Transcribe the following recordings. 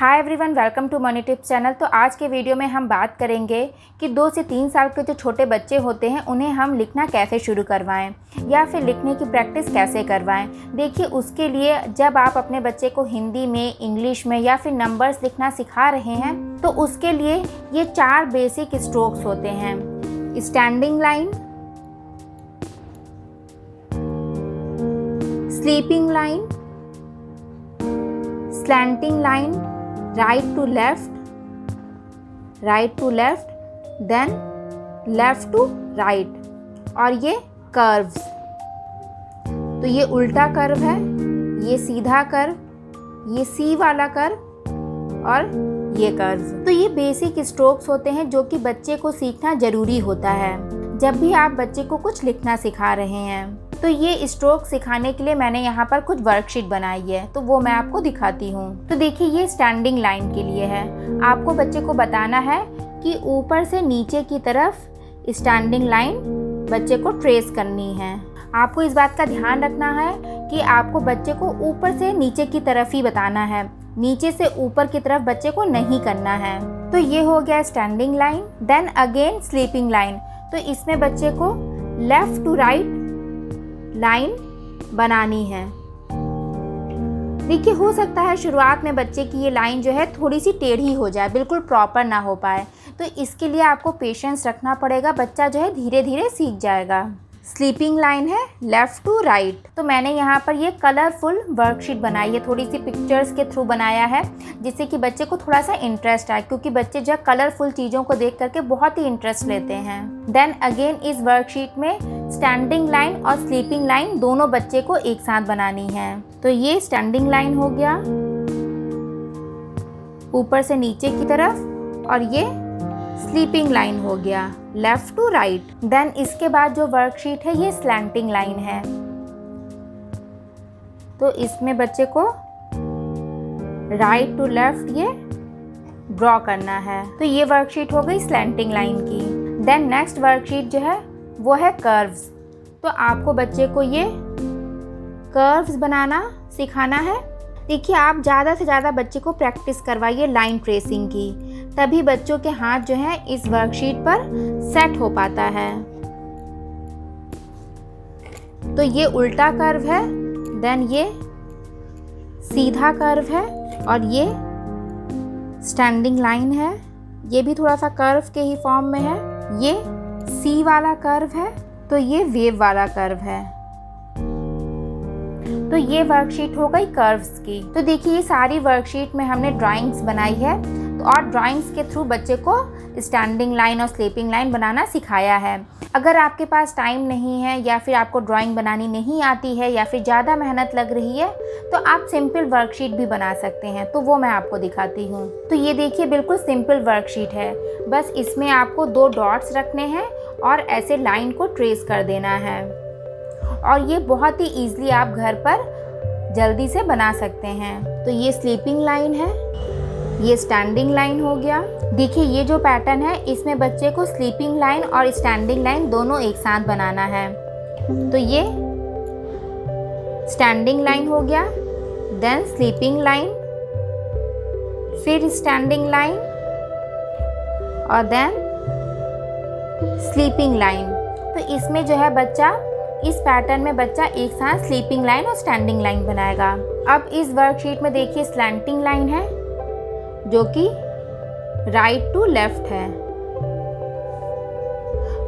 Hi everyone, welcome to money tips channel. तो आज के वीडियो में हम बात करेंगे कि 2 से 3 साल के जो छोटे बच्चे होते हैं उन्हें हम लिखना कैसे शुरू करवाएं या फिर लिखने की प्रैक्टिस कैसे करवाएं। देखिए, उसके लिए जब आप अपने बच्चे को हिंदी में, इंग्लिश में या फिर नंबर्स लिखना सिखा रहे हैं तो उसके लिए ये 4 बेसिक स्ट्रोक्स होते हैं। Standing line, sleeping line, slanting line, right to left, then left to right, और ये कर्व्स। तो ये उल्टा कर्व है, ये सीधा कर्व, ये सी वाला कर्व और ये कर्व्स। तो ये बेसिक स्ट्रोक्स होते हैं जो कि बच्चे को सीखना जरूरी होता है जब भी आप बच्चे को कुछ लिखना सिखा रहे हैं। तो ये स्ट्रोक सिखाने के लिए मैंने यहाँ पर कुछ वर्कशीट बनाई है, तो वो मैं आपको दिखाती हूँ। तो देखिए, ये स्टैंडिंग लाइन के लिए है। आपको बच्चे को बताना है कि ऊपर से नीचे की तरफ स्टैंडिंग लाइन बच्चे को ट्रेस करनी है। आपको इस बात का ध्यान रखना है कि आपको बच्चे को ऊपर से नीचे की तरफ ही बताना है, नीचे से ऊपर की तरफ बच्चे को नहीं करना है। तो ये हो गया standing line. Then again sleeping line. तो इसमें बच्चे को लेफ्ट टू राइट लाइन बनानी है। देखिए, हो सकता है शुरुआत में बच्चे की ये लाइन जो है थोड़ी सी टेढ़ी हो जाए, बिल्कुल प्रॉपर ना हो पाए, तो इसके लिए आपको पेशेंस रखना पड़ेगा। बच्चा जो है धीरे धीरे सीख जाएगा। स्लीपिंग लाइन है लेफ़्ट टू राइट। तो मैंने यहाँ पर ये कलरफुल वर्कशीट बनाई है, थोड़ी सी पिक्चर्स के थ्रू बनाया है जिससे कि बच्चे को थोड़ा सा इंटरेस्ट आए, क्योंकि बच्चे जो कलरफुल चीज़ों को देख करके बहुत ही इंटरेस्ट लेते हैं। देन अगेन इस वर्कशीट में स्टैंडिंग लाइन और स्लीपिंग लाइन दोनों बच्चे को एक साथ बनानी है। तो ये स्टैंडिंग लाइन हो गया ऊपर से नीचे की तरफ, और ये स्लीपिंग लाइन हो गया लेफ्ट टू राइट। देन इसके बाद जो वर्कशीट है ये स्लैंटिंग लाइन है। तो इसमें बच्चे को राइट टू लेफ्ट ये ड्रॉ करना है। तो ये वर्कशीट हो गई स्लैंटिंग लाइन की। देन नेक्स्ट वर्कशीट जो है वो है कर्व्स। तो आपको बच्चे को ये कर्व्स बनाना सिखाना है। देखिए, आप ज़्यादा से ज़्यादा बच्चे को प्रैक्टिस करवाइए लाइन ट्रेसिंग की, तभी बच्चों के हाथ जो है इस वर्कशीट पर सेट हो पाता है। तो ये उल्टा कर्व है, देन ये सीधा कर्व है, और ये स्टैंडिंग लाइन है। ये भी थोड़ा सा कर्व के ही फॉर्म में है। ये सी वाला कर्व है, तो ये वेव वाला कर्व है। तो ये वर्कशीट हो गई कर्व्स की। तो देखिए, ये सारी वर्कशीट में हमने ड्राइंग्स बनाई है, और ड्राइंग्स के थ्रू बच्चे को स्टैंडिंग लाइन और स्लीपिंग लाइन बनाना सिखाया है। अगर आपके पास टाइम नहीं है या फिर आपको ड्राइंग बनानी नहीं आती है या फिर ज़्यादा मेहनत लग रही है तो आप सिंपल वर्कशीट भी बना सकते हैं। तो वो मैं आपको दिखाती हूँ। तो ये देखिए, बिल्कुल सिंपल वर्कशीट है। बस इसमें आपको 2 डॉट्स रखने हैं और ऐसे लाइन को ट्रेस कर देना है, और ये बहुत ही ईजिली आप घर पर जल्दी से बना सकते हैं। तो ये स्लीपिंग लाइन है, ये स्टैंडिंग लाइन हो गया। देखिए, ये जो पैटर्न है इसमें बच्चे को स्लीपिंग लाइन और स्टैंडिंग लाइन दोनों एक साथ बनाना है। तो ये स्टैंडिंग लाइन हो गया, देन स्लीपिंग लाइन, फिर स्टैंडिंग लाइन और देन स्लीपिंग लाइन। तो इसमें जो है बच्चा, इस पैटर्न में बच्चा एक साथ स्लीपिंग लाइन और स्टैंडिंग लाइन बनाएगा। अब इस वर्कशीट में देखिए स्लैंटिंग लाइन है जो कि राइट टू लेफ्ट है।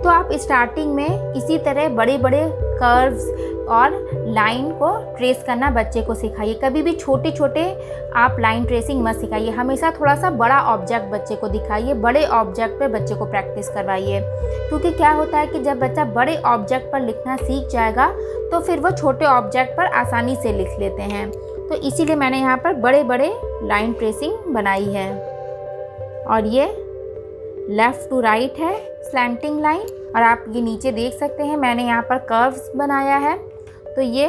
तो आप स्टार्टिंग में इसी तरह बड़े बड़े कर्व्स और लाइन को ट्रेस करना बच्चे को सिखाइए। कभी भी छोटे छोटे आप लाइन ट्रेसिंग मत सिखाइए, हमेशा थोड़ा सा बड़ा ऑब्जेक्ट बच्चे को दिखाइए, बड़े ऑब्जेक्ट पे बच्चे को प्रैक्टिस करवाइए। क्योंकि क्या होता है कि जब बच्चा बड़े ऑब्जेक्ट पर लिखना सीख जाएगा तो फिर वो छोटे ऑब्जेक्ट पर आसानी से लिख लेते हैं। तो इसीलिए मैंने यहाँ पर बड़े बड़े लाइन ट्रेसिंग बनाई है। और ये लेफ़्ट टू राइट है स्लैंटिंग लाइन, और आप ये नीचे देख सकते हैं मैंने यहाँ पर कर्व्स बनाया है। तो ये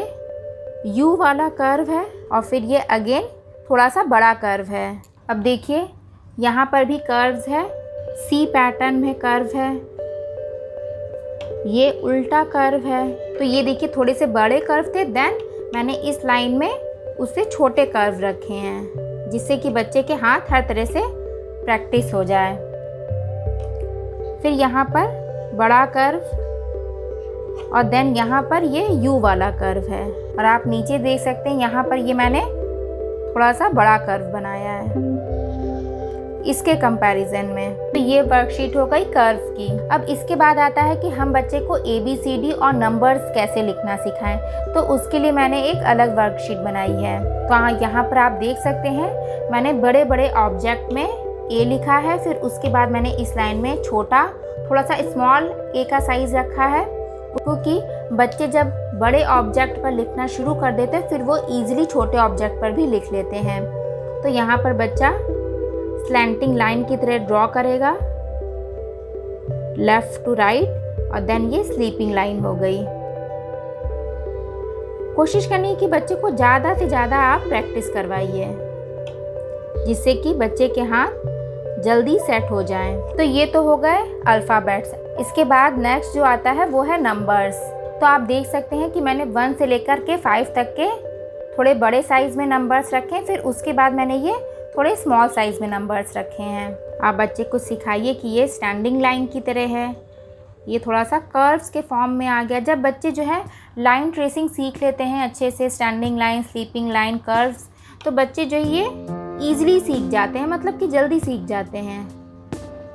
यू वाला कर्व है, और फिर ये अगेन थोड़ा सा बड़ा कर्व है। अब देखिए, यहाँ पर भी कर्व्स है, सी पैटर्न में कर्व है, ये उल्टा कर्व है। तो ये देखिए, थोड़े से बड़े कर्व थे, देन मैंने इस लाइन में उससे छोटे कर्व रखे हैं जिससे कि बच्चे के हाथ हर तरह से प्रैक्टिस हो जाए। फिर यहाँ पर बड़ा कर्व और देन यहाँ पर ये यू वाला कर्व है, और आप नीचे देख सकते हैं यहाँ पर ये मैंने थोड़ा सा बड़ा कर्व बनाया है इसके कंपैरिजन में। तो ये वर्कशीट हो गई कर्व की। अब इसके बाद आता है कि हम बच्चे को ABCD और नंबर्स कैसे लिखना सिखाएं। तो उसके लिए मैंने एक अलग वर्कशीट बनाई है। तो यहाँ पर आप देख सकते हैं मैंने बड़े बड़े ऑब्जेक्ट में A लिखा है, फिर उसके बाद मैंने इस लाइन में छोटा थोड़ा सा स्मॉल A का साइज रखा है, क्योंकि बच्चे जब बड़े ऑब्जेक्ट पर लिखना शुरू कर देते हैं फिर वो ईजिली छोटे ऑब्जेक्ट पर भी लिख लेते हैं। तो यहाँ पर बच्चा स्लैंटिंग लाइन की तरह ड्रॉ करेगा लेफ्ट टू राइट, और देन ये स्लीपिंग लाइन हो गई। कोशिश करनी है कि बच्चे को ज़्यादा से ज़्यादा आप प्रैक्टिस करवाइए, जिससे कि बच्चे के हाथ जल्दी सेट हो जाएं। तो ये तो हो गए अल्फ़ाबेट्स। इसके बाद नेक्स्ट जो आता है वो है नंबर्स। तो आप देख सकते हैं कि मैंने 1 से लेकर के 5 तक के थोड़े बड़े साइज़ में नंबर्स रखे, फिर उसके बाद मैंने ये थोड़े स्मॉल साइज़ में नंबर्स रखे हैं। आप बच्चे को सिखाइए कि ये स्टैंडिंग लाइन की तरह है, ये थोड़ा सा कर्व्स के फॉर्म में आ गया। जब बच्चे जो है लाइन ट्रेसिंग सीख लेते हैं अच्छे से, standing line, sleeping line, curves, तो बच्चे जो ये ईजिली सीख जाते हैं, मतलब कि जल्दी सीख जाते हैं।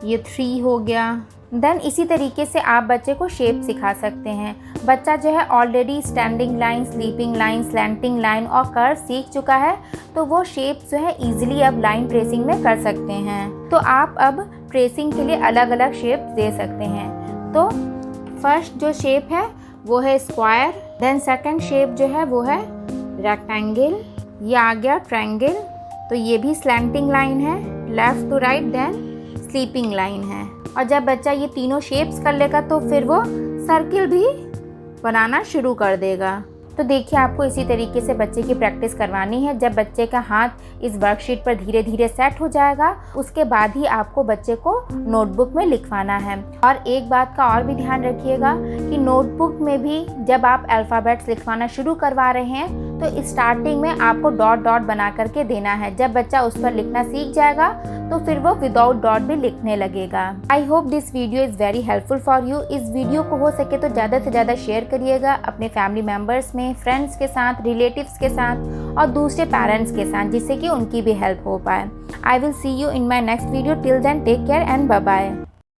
ये 3 हो गया। देन इसी तरीके से आप बच्चे को शेप सिखा सकते हैं। बच्चा जो है already standing line, sleeping line, slanting line और कर्व सीख चुका है, तो वो शेप जो है ईजिली अब लाइन ट्रेसिंग में कर सकते हैं। तो आप अब ट्रेसिंग के लिए अलग अलग शेप दे सकते हैं। तो फर्स्ट जो शेप है वो है स्क्वायर, देन सेकंड शेप जो है वो है रेक्टेंगल, ये आ गया ट्रायंगल, तो ये भी स्लैंटिंग लाइन है, left to right, then sleeping line है। और जब बच्चा ये तीनों शेप्स कर लेगा तो फिर वो सर्किल भी बनाना शुरू कर देगा। तो देखिए आपको इसी तरीके से बच्चे की प्रैक्टिस करवानी है। जब बच्चे का हाथ इस वर्कशीट पर धीरे धीरे सेट हो जाएगा, उसके बाद ही आपको बच्चे को नोटबुक में लिखवाना है। और एक बात का और भी ध्यान रखिएगा कि नोटबुक में भी जब आप अल्फ़ाबेट्स लिखवाना शुरू करवा रहे हैं तो स्टार्टिंग में आपको डॉट डॉट बना करके देना है। जब बच्चा उस पर लिखना सीख जाएगा तो फिर वो विदाउट डॉट भी लिखने लगेगा। I hope this video is very helpful for you. इस वीडियो को हो सके तो ज़्यादा से ज़्यादा शेयर करिएगा अपने फैमिली मेम्बर्स में, फ्रेंड्स के साथ, रिलेटिव्स के साथ और दूसरे पेरेंट्स के साथ, जिससे कि उनकी भी हेल्प हो पाए। I will see you in my next video. Till then take care and bye bye.